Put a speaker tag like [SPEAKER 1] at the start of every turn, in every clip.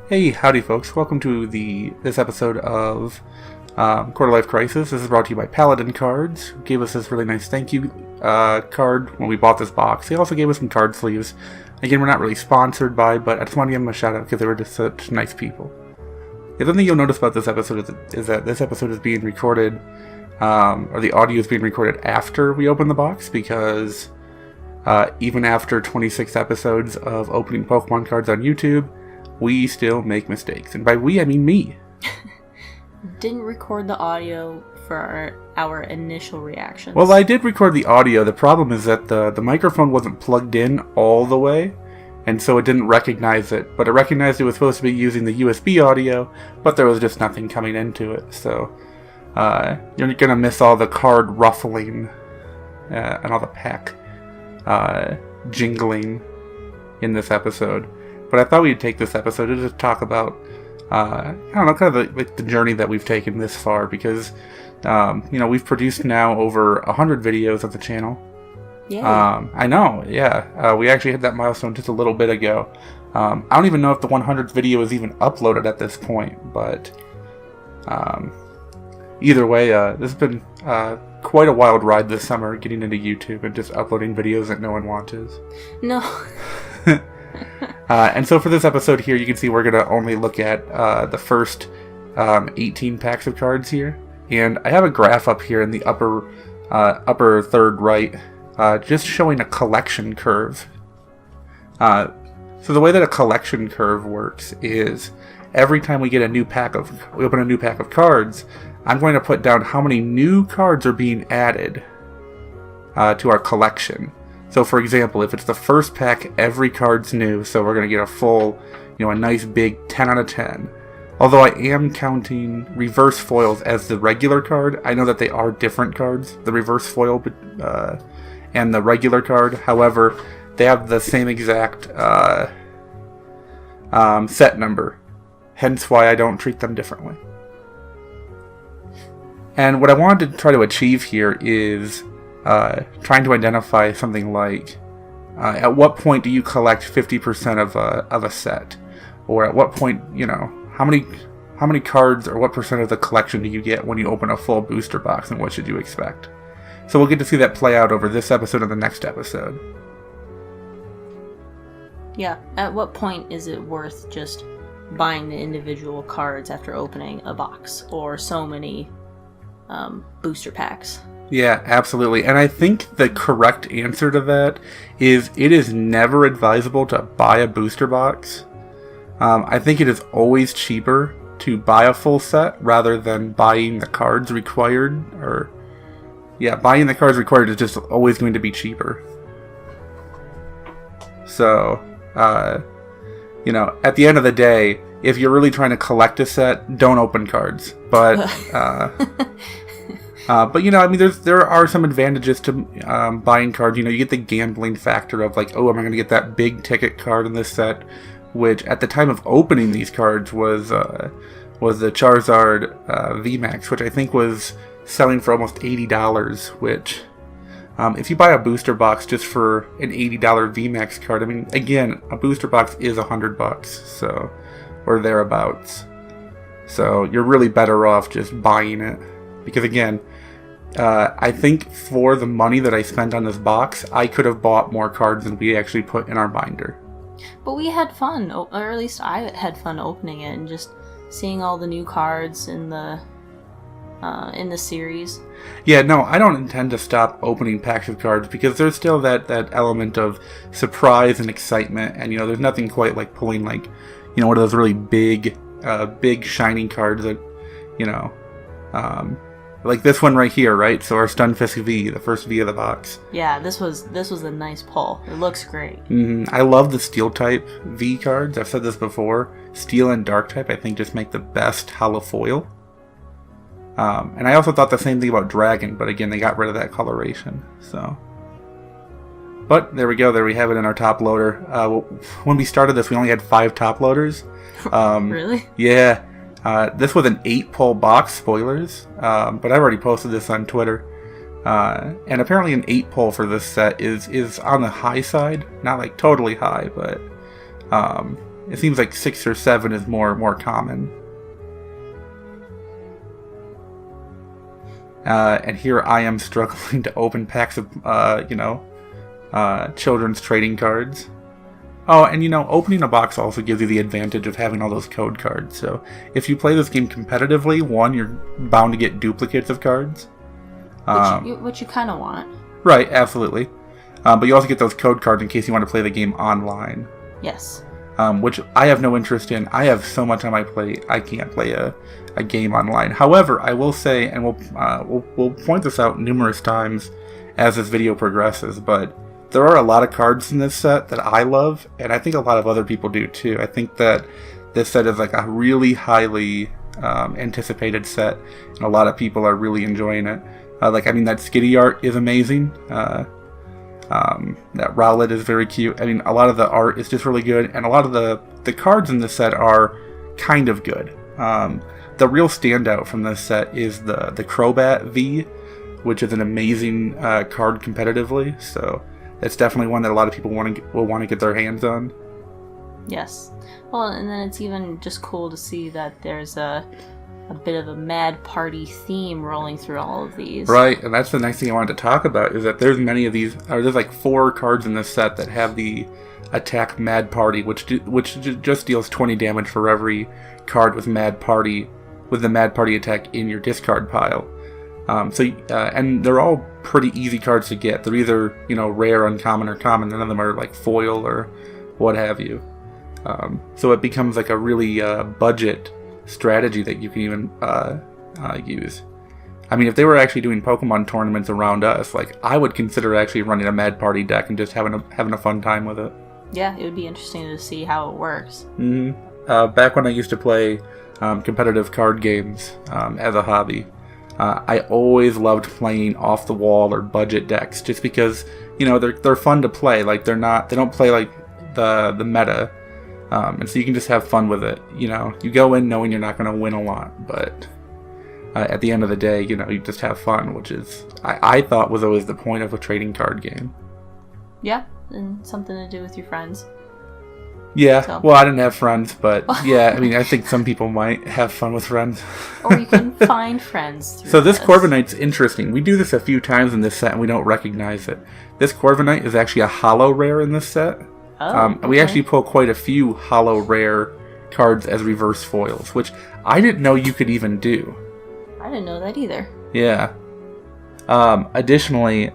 [SPEAKER 1] Hey, howdy folks. Welcome to this episode of Quarter Life Crisis. This is brought to you by Paladin Cards, who gave us this really nice thank you card when we bought this box. They also gave us some card sleeves. Again, we're not really sponsored by, but I just want to give them a shout out because they were just such nice people. The other thing you'll notice about this episode is that this episode is being recorded, or the audio is being recorded after we open the box, because even after 26 episodes of opening Pokemon cards on YouTube, we still make mistakes. And by we, I mean me.
[SPEAKER 2] Didn't record the audio for our initial reactions.
[SPEAKER 1] Well, I did record the audio. The problem is that the microphone wasn't plugged in all the way, and so it didn't recognize it. But it recognized it was supposed to be using the USB audio, but there was just nothing coming into it. So you're going to miss all the card ruffling and all the pack jingling in this episode. But I thought we'd take this episode to just talk about, I don't know, kind of the journey that we've taken this far, because, we've produced now over 100 videos of the channel.
[SPEAKER 2] Yeah.
[SPEAKER 1] I know, yeah. We actually hit that milestone just a little bit ago. I don't even know if the 100th video is even uploaded at this point, but either way, this has been quite a wild ride this summer, getting into YouTube and just uploading videos that no one watches.
[SPEAKER 2] No.
[SPEAKER 1] And so for this episode here, you can see we're going to only look at the first 18 packs of cards here. And I have a graph up here in the upper third right, just showing a collection curve. So the way that a collection curve works is every time we open a new pack of cards, I'm going to put down how many new cards are being added to our collection. So, for example, if it's the first pack, every card's new, so we're going to get a full, a nice big 10 out of 10. Although I am counting reverse foils as the regular card, I know that they are different cards, the reverse foil and the regular card. However, they have the same exact set number, hence why I don't treat them differently. And what I wanted to try to achieve here is trying to identify something like at what point do you collect 50% of a set, or at what point, how many cards or what percent of the collection do you get when you open a full booster box, and what should you expect? So we'll get to see that play out over this episode and the next episode.
[SPEAKER 2] Yeah, at what point is it worth just buying the individual cards after opening a box or so many booster packs?
[SPEAKER 1] Yeah, absolutely. And I think the correct answer to that is it is never advisable to buy a booster box. I think it is always cheaper to buy a full set rather than buying the cards required. Buying the cards required is just always going to be cheaper. So, at the end of the day, if you're really trying to collect a set, don't open cards. But there are some advantages to buying cards. You get the gambling factor of like, oh, am I going to get that big ticket card in this set? Which at the time of opening these cards was the Charizard VMAX, which I think was selling for almost $80. Which, if you buy a booster box just for an $80 VMAX card, I mean, again, a booster box is $100, so, or thereabouts. So you're really better off just buying it. Because again, I think for the money that I spent on this box, I could have bought more cards than we actually put in our binder.
[SPEAKER 2] But we had fun, or at least I had fun opening it and just seeing all the new cards in the series.
[SPEAKER 1] Yeah, no, I don't intend to stop opening packs of cards because there's still that element of surprise and excitement, and there's nothing quite like pulling one of those really big shining cards that like this one right here, right? So our Stunfisk V, the first V of the box.
[SPEAKER 2] Yeah, this was a nice pull. It looks great.
[SPEAKER 1] I love the Steel type V cards. I've said this before. Steel and Dark type, I think, just make the best hollow foil. And I also thought the same thing about Dragon, but again, they got rid of that coloration. So, but there we go. There we have it in our top loader. When we started this, we only had 5 top loaders.
[SPEAKER 2] Really?
[SPEAKER 1] Yeah. This was an 8-pull box, spoilers, but I've already posted this on Twitter. And apparently an 8-pull for this set is on the high side. Not like totally high, but It seems like 6 or 7 is more common. And here I am struggling to open packs of, children's trading cards. Oh, and opening a box also gives you the advantage of having all those code cards. So if you play this game competitively, one, you're bound to get duplicates of cards.
[SPEAKER 2] Which you kind of want.
[SPEAKER 1] Right, absolutely. But you also get those code cards in case you want to play the game online.
[SPEAKER 2] Yes.
[SPEAKER 1] Which I have no interest in. I have so much on my plate, I can't play a game online. However, I will say, and we'll point this out numerous times as this video progresses, but there are a lot of cards in this set that I love, and I think a lot of other people do too. I think that this set is like a really highly anticipated set, and a lot of people are really enjoying it. That Skitty art is amazing. That Rowlet is very cute. I mean, a lot of the art is just really good, and a lot of the cards in this set are kind of good. The real standout from this set is the Crobat V, which is an amazing card competitively, so it's definitely one that a lot of people will want to get their hands on.
[SPEAKER 2] Yes. Well, and then it's even just cool to see that there's a bit of a mad party theme rolling through all of these. Right,
[SPEAKER 1] and that's the next thing I wanted to talk about, is that there's many of these, or there's like 4 cards in this set that have the attack Mad Party, which just deals 20 damage for every card with the Mad Party attack in your discard pile. And they're all pretty easy cards to get. They're either, rare, uncommon, or common. None of them are like foil or what have you. So it becomes like a really budget strategy that you can even use. I mean, if they were actually doing Pokemon tournaments around us, like, I would consider actually running a Mad Party deck and just having a fun time with it.
[SPEAKER 2] Yeah, it would be interesting to see how it works.
[SPEAKER 1] Mm-hmm. Back when I used to play competitive card games as a hobby, I always loved playing off the wall or budget decks, just because they're fun to play. Like, they don't play like the meta. And so you can just have fun with it. You go in knowing you're not going to win a lot, but at the end of the day, you just have fun, which is, I thought, was always the point of a trading card game.
[SPEAKER 2] Yeah, and something to do with your friends.
[SPEAKER 1] Yeah, so. Well, I didn't have friends, but yeah, I mean, I think some people might have fun with friends.
[SPEAKER 2] Or you can find friends through
[SPEAKER 1] So this Corviknight's interesting. We do this a few times in this set, and we don't recognize it. This Corviknight is actually a holo rare in this set.
[SPEAKER 2] Okay.
[SPEAKER 1] We actually pull quite a few holo rare cards as reverse foils, which I didn't know you could even do.
[SPEAKER 2] I didn't know that either.
[SPEAKER 1] Yeah. Additionally,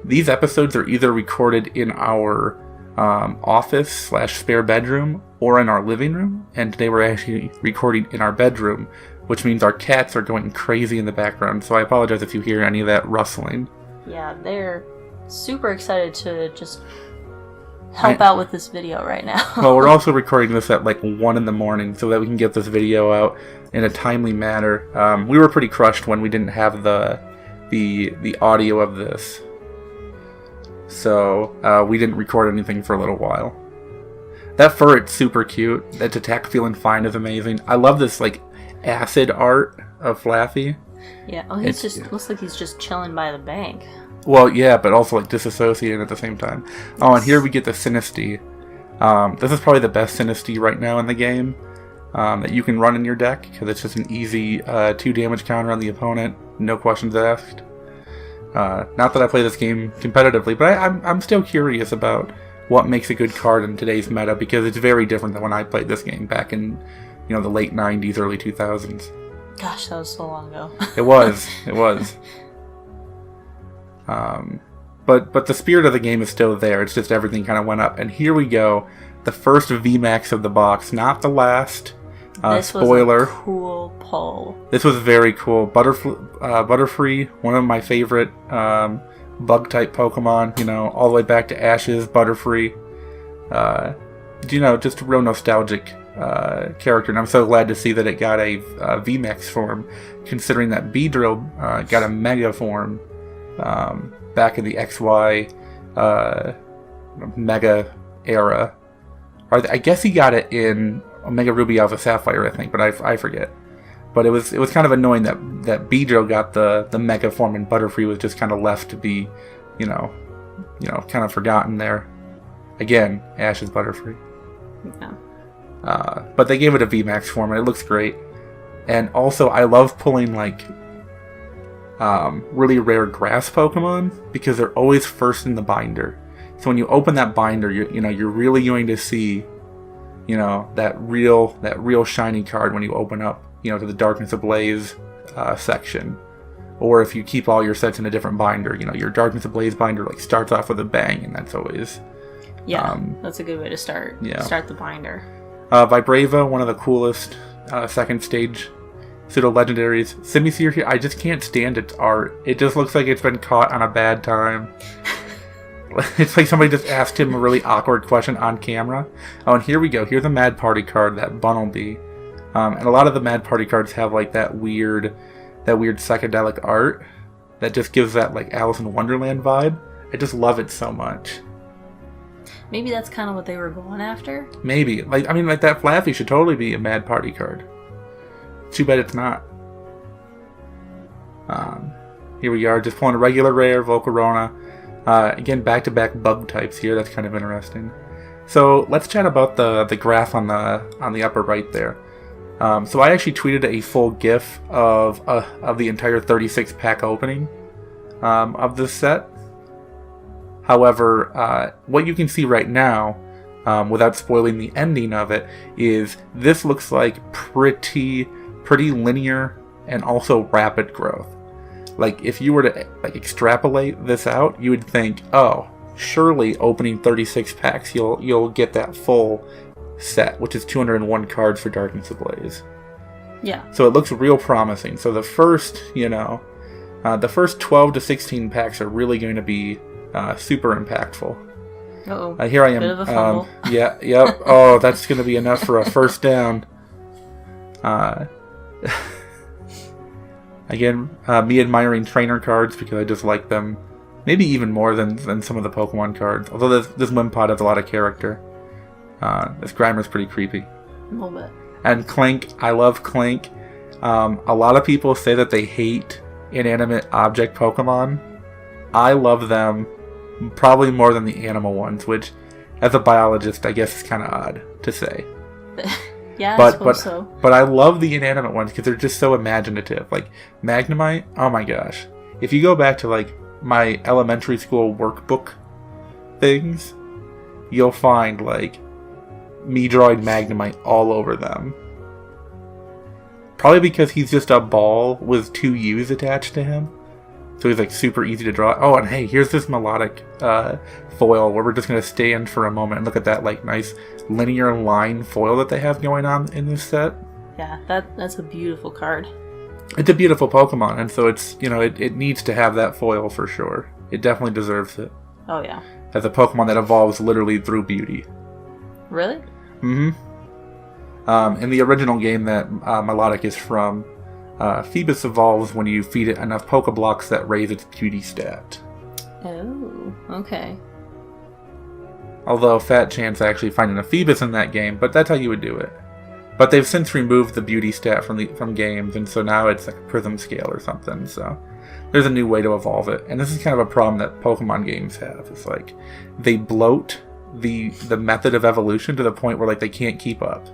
[SPEAKER 1] these episodes are either recorded in our office/spare bedroom or in our living room, and today we're actually recording in our bedroom, which means our cats are going crazy in the background, so I apologize if you hear any of that rustling.
[SPEAKER 2] Yeah, they're super excited to just help out with this video right now.
[SPEAKER 1] Well, we're also recording this at like 1 in the morning so that we can get this video out in a timely manner. We were pretty crushed when we didn't have the audio of this, so we didn't record anything for a little while. That Furret's super cute. Its attack feeling fine is amazing. I love this like acid art of Flaffy.
[SPEAKER 2] Yeah, looks like he's just chilling by the bank.
[SPEAKER 1] Well, yeah, but also like disassociating at the same time. Oh, and here we get the Sinistea. This is probably the best Sinistea right now in the game that you can run in your deck, because it's just an easy 2 damage counter on the opponent, no questions asked. Not that I play this game competitively, but I'm still curious about what makes a good card in today's meta, because it's very different than when I played this game back in the late 90s, early 2000s.
[SPEAKER 2] Gosh, that was so long ago.
[SPEAKER 1] It was. But the spirit of the game is still there. It's just everything kind of went up. And here we go. The first VMAX of the box. Not the last.
[SPEAKER 2] This
[SPEAKER 1] spoiler.
[SPEAKER 2] was a cool pull.
[SPEAKER 1] This was very cool. Butterfree, one of my favorite bug-type Pokemon. All the way back to Ash's Butterfree. Just a real nostalgic character. And I'm so glad to see that it got a VMAX form, considering that Beedrill got a Mega form back in the XY Mega era. Or I guess he got it in Omega Ruby Alpha Sapphire, I think, but I forget. But it was kind of annoying that Beedrill got the Mega form and Butterfree was just kind of left to be, kind of forgotten there. Again, Ash's Butterfree.
[SPEAKER 2] Yeah.
[SPEAKER 1] But they gave it a VMAX form, and it looks great. And also, I love pulling, like, really rare grass Pokemon, because they're always first in the binder. So when you open that binder, you're really going to see, that real shiny card when you open up, to the Darkness Ablaze section. Or if you keep all your sets in a different binder, your Darkness Ablaze binder like starts off with a bang, and that's always...
[SPEAKER 2] Yeah, that's a good way to start.
[SPEAKER 1] Yeah.
[SPEAKER 2] Start the binder.
[SPEAKER 1] Vibrava, one of the coolest second stage pseudo-legendaries. Simisear here, I just can't stand its art. It just looks like it's been caught on a bad time. It's like somebody just asked him a really awkward question on camera. Oh, and here we go. Here's a Mad Party card, that Bunnelby. And a lot of the Mad Party cards have like that weird psychedelic art that just gives that like Alice in Wonderland vibe. I just love it so much.
[SPEAKER 2] Maybe that's kind of what they were going after.
[SPEAKER 1] Maybe. Like that Flaffy should totally be a Mad Party card. Too bad it's not. Here we are, just pulling a regular rare Volcarona. Again, back-to-back bug types here. That's kind of interesting. So let's chat about the graph on the upper right there. So I actually tweeted a full GIF of the entire 36-pack opening of this set. However, what you can see right now, without spoiling the ending of it, is this looks like pretty linear and also rapid growth. Like, if you were to extrapolate this out, you would think, oh, surely opening 36 packs, you'll get that full set, which is 201 cards for Darkness Ablaze.
[SPEAKER 2] Yeah.
[SPEAKER 1] So it looks real promising. So the first 12 to 16 packs are really going to be super impactful.
[SPEAKER 2] Uh-oh.
[SPEAKER 1] Here I am.
[SPEAKER 2] Bit of a fumble.
[SPEAKER 1] Yep. Oh, that's going to be enough for a first down. Again, me admiring trainer cards because I just like them maybe even more than some of the Pokemon cards. Although this Wimpod has a lot of character. This Grimer's pretty creepy.
[SPEAKER 2] A little bit.
[SPEAKER 1] And Clink, I love Clink. A lot of people say that they hate inanimate object Pokemon. I love them probably more than the animal ones, which, as a biologist, I guess is kind of odd to say.
[SPEAKER 2] Yeah, I suppose so.
[SPEAKER 1] But I love the inanimate ones because they're just so imaginative. Like, Magnemite, oh my gosh. If you go back to, like, my elementary school workbook things, you'll find, like, me drawing Magnemite all over them. Probably because he's just a ball with two U's attached to him. So he's, like, super easy to draw. Oh, and hey, here's this melodic foil where we're just going to stand for a moment and look at that, like, nice linear line foil that they have going on in this set.
[SPEAKER 2] Yeah, that's a beautiful card.
[SPEAKER 1] It's a beautiful Pokemon, and so it's, it needs to have that foil for sure. It definitely deserves it.
[SPEAKER 2] Oh, yeah.
[SPEAKER 1] As a Pokemon that evolves literally through beauty.
[SPEAKER 2] Really?
[SPEAKER 1] Mm-hmm. In the original game that Melodic is from, Phoebus evolves when you feed it enough Pokeblocks that raise its beauty stat.
[SPEAKER 2] Oh, okay.
[SPEAKER 1] Although fat chance actually finding a Phoebus in that game, but that's how you would do it. But they've since removed the beauty stat from games, and so now it's like a prism scale or something, so there's a new way to evolve it. And this is kind of a problem that Pokemon games have. It's like, they bloat the method of evolution to the point where, like, they can't keep up.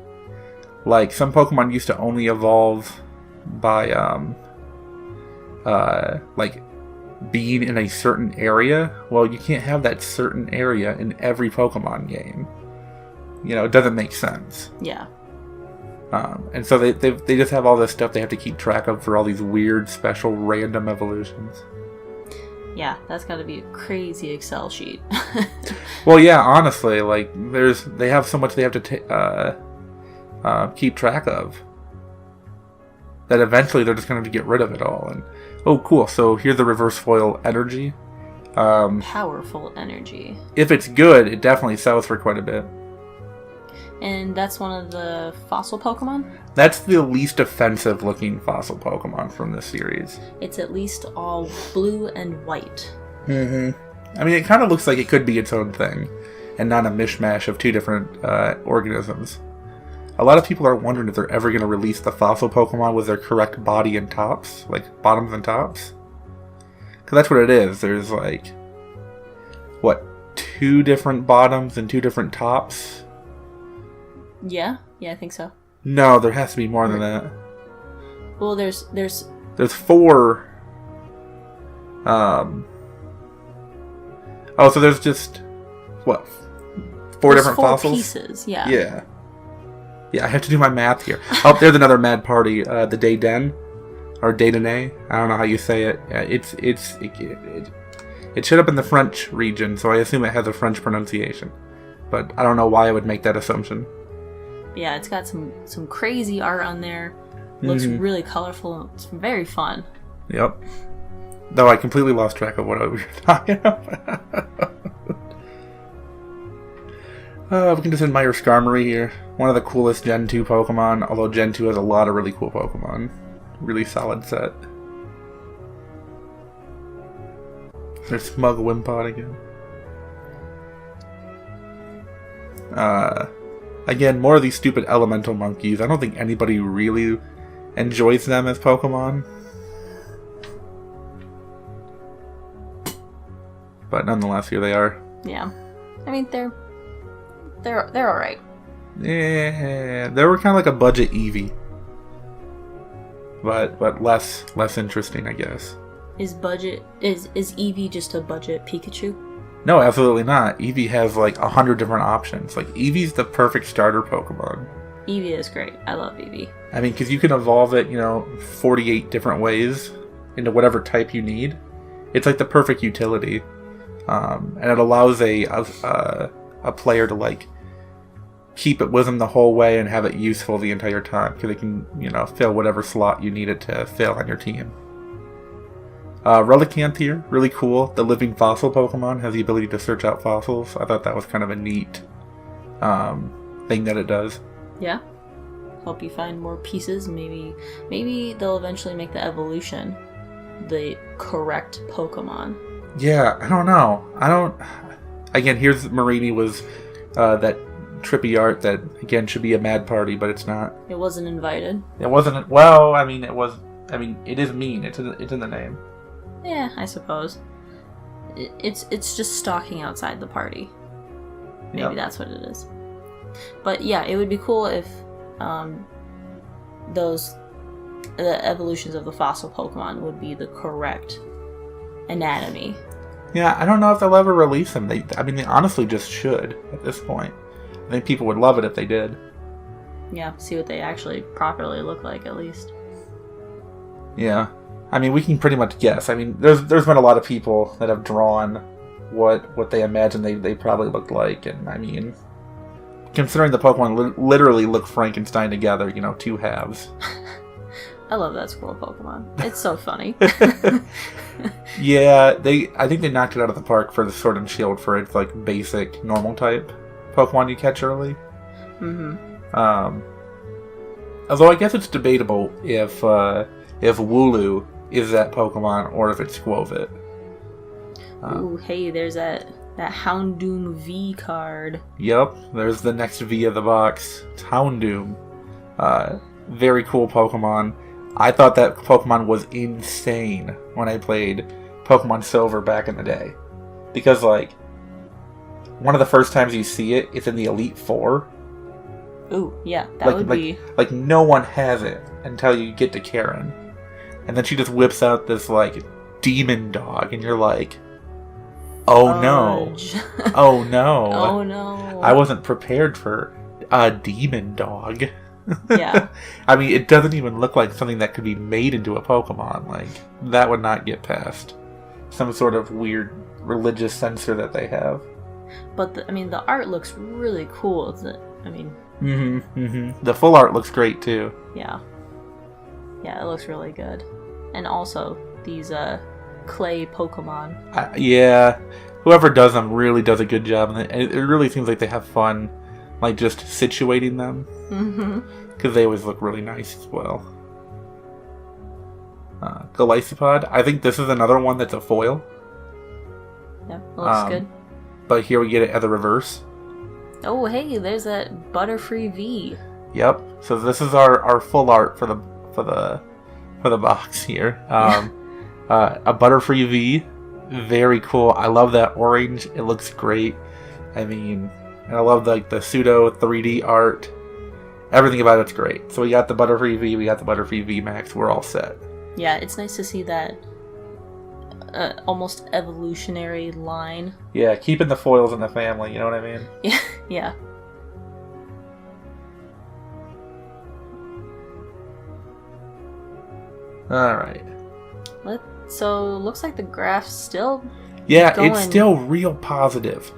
[SPEAKER 1] Like, some Pokemon used to only evolve by, like, being in a certain area. Well, you can't have that certain area in every Pokemon game. It doesn't make sense.
[SPEAKER 2] Yeah.
[SPEAKER 1] And so they just have all this stuff they have to keep track of for all these weird, special, random evolutions.
[SPEAKER 2] Yeah, that's got to be a crazy Excel sheet.
[SPEAKER 1] Well, yeah, honestly, like, they have so much they have to keep track of that eventually they're just going to get rid of it all. And oh, cool! So here's the reverse foil energy.
[SPEAKER 2] Powerful energy.
[SPEAKER 1] If it's good, it definitely sells for quite a bit.
[SPEAKER 2] And that's one of the fossil Pokemon?
[SPEAKER 1] That's the least offensive looking fossil Pokemon from this series.
[SPEAKER 2] It's at least all blue and white.
[SPEAKER 1] Mm-hmm. I mean, it kind of looks like it could be its own thing, and not a mishmash of two different organisms. A lot of people are wondering if they're ever going to release the fossil Pokemon with their correct body and tops, like bottoms and tops. Because that's what it is. There's like, two different bottoms and two different tops?
[SPEAKER 2] Yeah, I think so.
[SPEAKER 1] No, there has to be more than that.
[SPEAKER 2] Well, there's
[SPEAKER 1] 4. Oh, so there's just what? 4 different
[SPEAKER 2] 4
[SPEAKER 1] fossils.
[SPEAKER 2] pieces. Yeah.
[SPEAKER 1] Yeah. Yeah, I have to do my math here. Oh, there's another mad party. The Dayden, or Daydene. I don't know how you say it. Yeah, it showed up in the French region, so I assume it has a French pronunciation. But I don't know why I would make that assumption.
[SPEAKER 2] Yeah, it's got some crazy art on there. Looks really colorful. It's very fun.
[SPEAKER 1] Yep. Though I completely lost track of what we were talking about. We can just admire Skarmory here. One of the coolest Gen 2 Pokemon, although Gen 2 has a lot of really cool Pokemon. Really solid set. There's Smug Wimpod again. Again, more of these stupid elemental monkeys. I don't think anybody really enjoys them as Pokemon. But nonetheless, here they are.
[SPEAKER 2] Yeah. I mean, they're alright.
[SPEAKER 1] Yeah, they were kind of like a budget Eevee. But less interesting, I guess.
[SPEAKER 2] Is Eevee just a budget Pikachu?
[SPEAKER 1] No, absolutely not. Eevee has like 100 different options. Like, Eevee's the perfect starter Pokemon.
[SPEAKER 2] Eevee is great. I love Eevee.
[SPEAKER 1] I mean, because you can evolve it, 48 different ways into whatever type you need. It's like the perfect utility. And it allows a player to, like, keep it with them the whole way and have it useful the entire time. Because it can, fill whatever slot you need it to fill on your team. Relicanth here, really cool. The living fossil Pokemon has the ability to search out fossils. I thought that was kind of a neat thing that it does.
[SPEAKER 2] Yeah. Help you find more pieces. Maybe they'll eventually make the evolution the correct Pokemon.
[SPEAKER 1] Yeah, I don't know. Again, here's Marini was that trippy art that, again, should be a mad party, but it's not.
[SPEAKER 2] It wasn't invited.
[SPEAKER 1] It wasn't. Well, I mean, it was. I mean, it is mean. It's in the name.
[SPEAKER 2] Yeah, I suppose. It's just stalking outside the party. Maybe that's what it is. But yeah, it would be cool if the evolutions of the fossil Pokemon would be the correct anatomy.
[SPEAKER 1] Yeah, I don't know if they'll ever release them. They honestly just should at this point. I think people would love it if they did.
[SPEAKER 2] Yeah, see what they actually properly look like, at least.
[SPEAKER 1] Yeah. I mean, we can pretty much guess. I mean, there's been a lot of people that have drawn what they imagine they probably looked like, and I mean, considering the Pokemon literally look Frankenstein together, 2 halves.
[SPEAKER 2] I love that squirrel Pokemon. It's so funny.
[SPEAKER 1] Yeah, I think they knocked it out of the park for the Sword and Shield for its like basic normal type Pokemon you catch early. Although I guess it's debatable if Wooloo is that Pokemon or if it's Squovit.
[SPEAKER 2] Ooh, hey, there's that Houndoom V card.
[SPEAKER 1] Yep, there's the next V of the box. It's Houndoom. Very cool Pokemon. I thought that Pokemon was insane when I played Pokemon Silver back in the day. Because, like, one of the first times you see it, it's in the Elite Four.
[SPEAKER 2] Ooh, yeah, that would be...
[SPEAKER 1] Like, no one has it until you get to Karen. And then she just whips out this, like, demon dog, and you're like, oh no. Oh no.
[SPEAKER 2] Oh no.
[SPEAKER 1] I wasn't prepared for a demon dog.
[SPEAKER 2] Yeah.
[SPEAKER 1] I mean, it doesn't even look like something that could be made into a Pokemon. Like, that would not get past some sort of weird religious censor that they have.
[SPEAKER 2] But, the art looks really cool.
[SPEAKER 1] The full art looks great, too.
[SPEAKER 2] Yeah. Yeah, it looks really good. And also, these, clay Pokemon.
[SPEAKER 1] Yeah. Whoever does them really does a good job. And it really seems like they have fun, like, just situating them. Because they always look really nice as well. Golisopod. I think this is another one that's a foil.
[SPEAKER 2] Yeah, it looks good.
[SPEAKER 1] But here we get it as a reverse.
[SPEAKER 2] Oh, hey, there's that Butterfree V.
[SPEAKER 1] Yep. So this is our full art for the box here. A Butterfree V. Very cool. I love that orange. It looks great. I mean, and I love the pseudo 3D art. everything about it's great. So we got the Butterfree V, we got the Butterfree V Max, we're all set.
[SPEAKER 2] Yeah, it's nice to see that almost evolutionary line.
[SPEAKER 1] Yeah, keeping the foils in the family, you know what I mean?
[SPEAKER 2] Yeah, yeah.
[SPEAKER 1] Alright.
[SPEAKER 2] So, looks like the graph's still
[SPEAKER 1] Yeah,
[SPEAKER 2] going.
[SPEAKER 1] it's still real positive.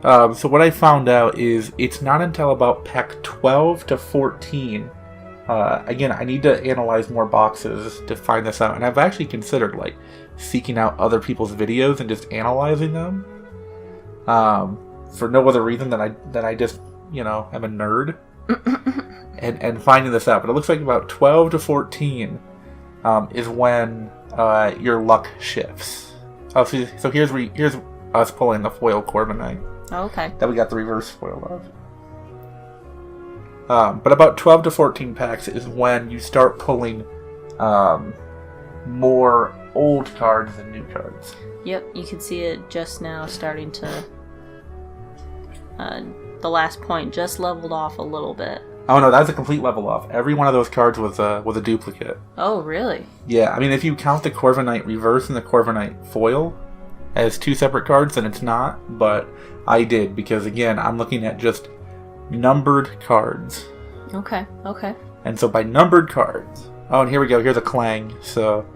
[SPEAKER 1] So what I found out is it's not until about pack 12 to 14. Again, I need to analyze more boxes to find this out. And I've actually considered, like, seeking out other people's videos and just analyzing them. For no other reason than I just, you know, am a nerd. and finding this out. But it looks like about 12 to 14 is when your luck shifts. Oh, so here's us pulling the foil Corviknight.
[SPEAKER 2] Oh, okay.
[SPEAKER 1] That we got the reverse foil of. But about 12 to 14 packs is when you start pulling more old cards than new cards.
[SPEAKER 2] Yep, you can see it just now starting to... the last point just leveled off a little bit.
[SPEAKER 1] Oh no, that's a complete level off. Every one of those cards was a duplicate.
[SPEAKER 2] Oh, really?
[SPEAKER 1] Yeah, I mean, if you count the Corviknight reverse and the Corviknight foil as two separate cards, then it's not. But I did, because again, I'm looking at just numbered cards.
[SPEAKER 2] Okay.
[SPEAKER 1] And so by numbered cards... Oh, and here we go. Here's a Clang. So,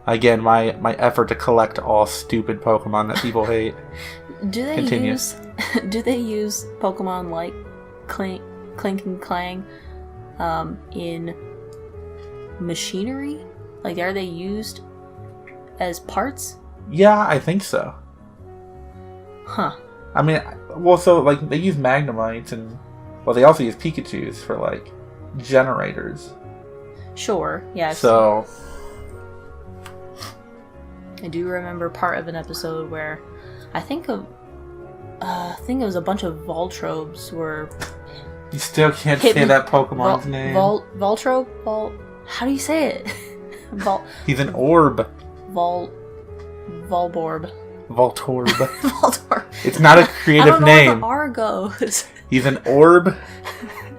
[SPEAKER 1] again, my effort to collect all stupid Pokemon that people hate.
[SPEAKER 2] Do they use Pokemon like Clink and Clang in machinery? Like, are they used as parts?
[SPEAKER 1] Yeah, I think so.
[SPEAKER 2] Huh.
[SPEAKER 1] I mean, well, so, like, they use Magnemites and... Well, they also use Pikachus for, like, generators.
[SPEAKER 2] Sure, yeah.
[SPEAKER 1] So...
[SPEAKER 2] I do remember part of an episode where I think it was a bunch of Voltrobes were...
[SPEAKER 1] You still can't say that Pokemon's name.
[SPEAKER 2] Voltrobe? How do you say it?
[SPEAKER 1] He's an orb.
[SPEAKER 2] Volborb.
[SPEAKER 1] Voltorb.
[SPEAKER 2] Voltorb.
[SPEAKER 1] It's not a creative name.
[SPEAKER 2] I don't know where the R goes.
[SPEAKER 1] He's an orb,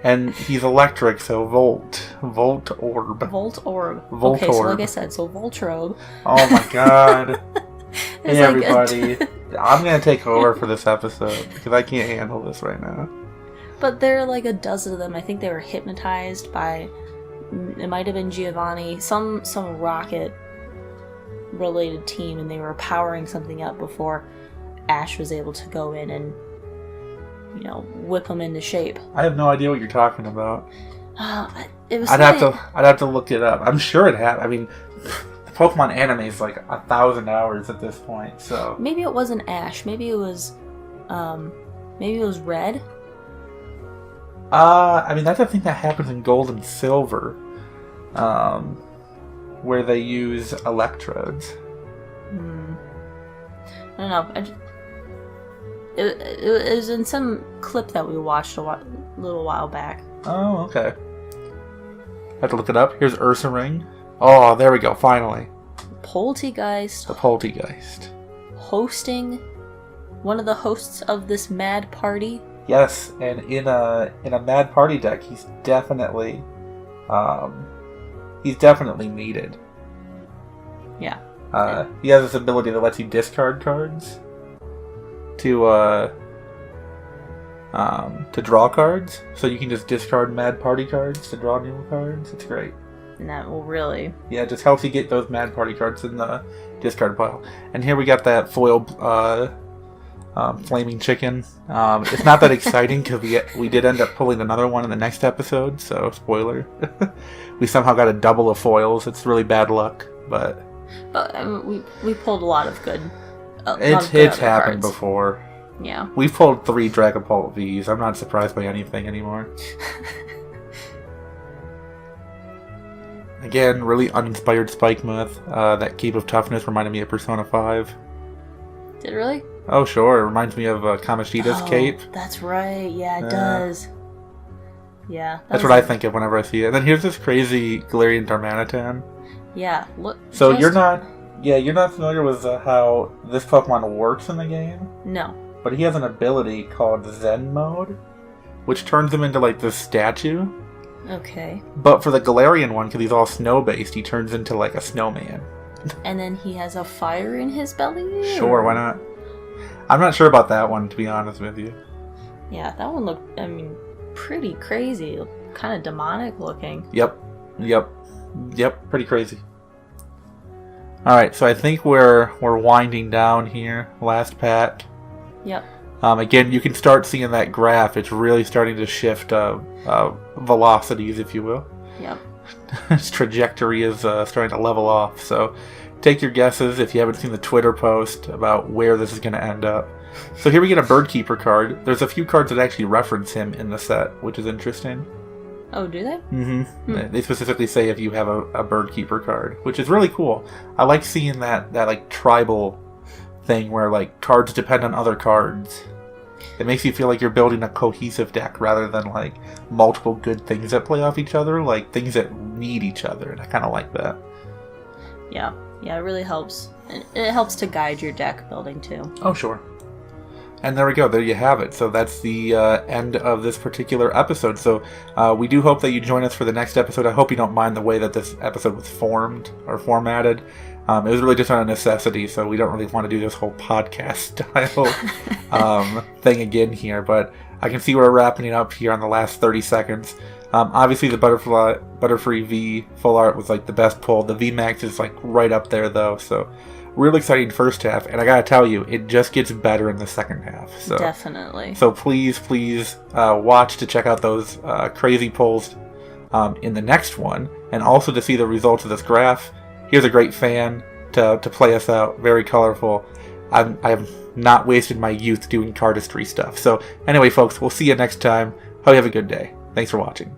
[SPEAKER 1] and he's electric, so Volt Orb.
[SPEAKER 2] Voltorb.
[SPEAKER 1] Voltorb.
[SPEAKER 2] Okay, so like I said, so Voltrobe.
[SPEAKER 1] Oh my god. Hey
[SPEAKER 2] like
[SPEAKER 1] everybody. I'm gonna take over for this episode, because I can't handle this right now.
[SPEAKER 2] But there are like a dozen of them. I think they were hypnotized by... It might have been Giovanni. Some rocket related team, and they were powering something up before Ash was able to go in and, you know, whip them into shape.
[SPEAKER 1] I have no idea what you're talking about.
[SPEAKER 2] It was.
[SPEAKER 1] I'd have to look it up. I'm sure it happened. I mean, the Pokemon anime is like 1,000 hours at this point. So
[SPEAKER 2] maybe it wasn't Ash. Maybe it was Red.
[SPEAKER 1] I mean, that's a thing that happens in Gold and Silver, where they use electrodes.
[SPEAKER 2] I don't know. It was in some clip that we watched a little while back.
[SPEAKER 1] Oh, okay. I have to look it up. Here's Ursaring. Oh, there we go. Finally.
[SPEAKER 2] Poltegeist.
[SPEAKER 1] The Poltegeist.
[SPEAKER 2] Hosting one of the hosts of this mad party.
[SPEAKER 1] Yes, and in a Mad Party deck, he's definitely needed.
[SPEAKER 2] Yeah.
[SPEAKER 1] He has this ability that lets you discard cards to draw cards. So you can just discard Mad Party cards to draw new cards. It's great.
[SPEAKER 2] And that will really...
[SPEAKER 1] Yeah, it just helps you get those Mad Party cards in the discard pile. And here we got that foil Flaming Chicken. It's not that exciting because we did end up pulling another one in the next episode, so spoiler. We somehow got a double of foils. It's really bad luck, but
[SPEAKER 2] we pulled a lot of good.
[SPEAKER 1] It's happened before.
[SPEAKER 2] Yeah.
[SPEAKER 1] We've pulled 3 Dragapult Vs. I'm not surprised by anything anymore. Again, really uninspired Spike Myth. That Cape of Toughness reminded me of Persona 5.
[SPEAKER 2] Did it really?
[SPEAKER 1] Oh, sure. It reminds me of Kamoshida's cape.
[SPEAKER 2] That's right. Yeah, it does. Yeah.
[SPEAKER 1] That's what I think of whenever I see it. And then here's this crazy Galarian Darmanitan.
[SPEAKER 2] Yeah. Look.
[SPEAKER 1] So you're not familiar with how this Pokemon works in the game?
[SPEAKER 2] No.
[SPEAKER 1] But he has an ability called Zen Mode, which turns him into like this statue.
[SPEAKER 2] Okay.
[SPEAKER 1] But for the Galarian one, because he's all snow-based, he turns into like a snowman.
[SPEAKER 2] And then he has a fire in his belly?
[SPEAKER 1] Sure, why not? I'm not sure about that one, to be honest with you.
[SPEAKER 2] Yeah, that one looked, pretty crazy. Kind of demonic looking.
[SPEAKER 1] Yep, pretty crazy. Alright, so I think we're winding down here. Last pack.
[SPEAKER 2] Yep.
[SPEAKER 1] Again, you can start seeing that graph. It's really starting to shift velocities, if you will.
[SPEAKER 2] Yep.
[SPEAKER 1] Its trajectory is starting to level off. So take your guesses if you haven't seen the Twitter post about where this is going to end up. So here we get a Birdkeeper card. There's a few cards that actually reference him in the set, which is interesting.
[SPEAKER 2] Oh, do they?
[SPEAKER 1] Mm-hmm. They specifically say if you have a Birdkeeper card, which is really cool. I like seeing that like tribal thing where like cards depend on other cards. It makes you feel like you're building a cohesive deck rather than like multiple good things that play off each other, like things that need each other, and I kind of like that.
[SPEAKER 2] Yeah, it really helps. It helps to guide your deck building too.
[SPEAKER 1] Oh, sure. And there we go. There you have it. So that's the end of this particular episode. So we do hope that you join us for the next episode. I hope you don't mind the way that this episode was formed or formatted. It was really just on a necessity, so we don't really want to do this whole podcast style thing again here. But I can see we're wrapping it up here on the last 30 seconds. Obviously, the Butterfree V full art was like the best pull. The VMAX is like right up there though. So real exciting first half, and I gotta tell you, it just gets better in the second half. So
[SPEAKER 2] definitely.
[SPEAKER 1] So please watch to check out those crazy pulls in the next one, and also to see the results of this graph. Here's a great fan to play us out. Very colorful. I have not wasted my youth doing cardistry stuff. So anyway, folks, we'll see you next time. Hope you have a good day. Thanks for watching.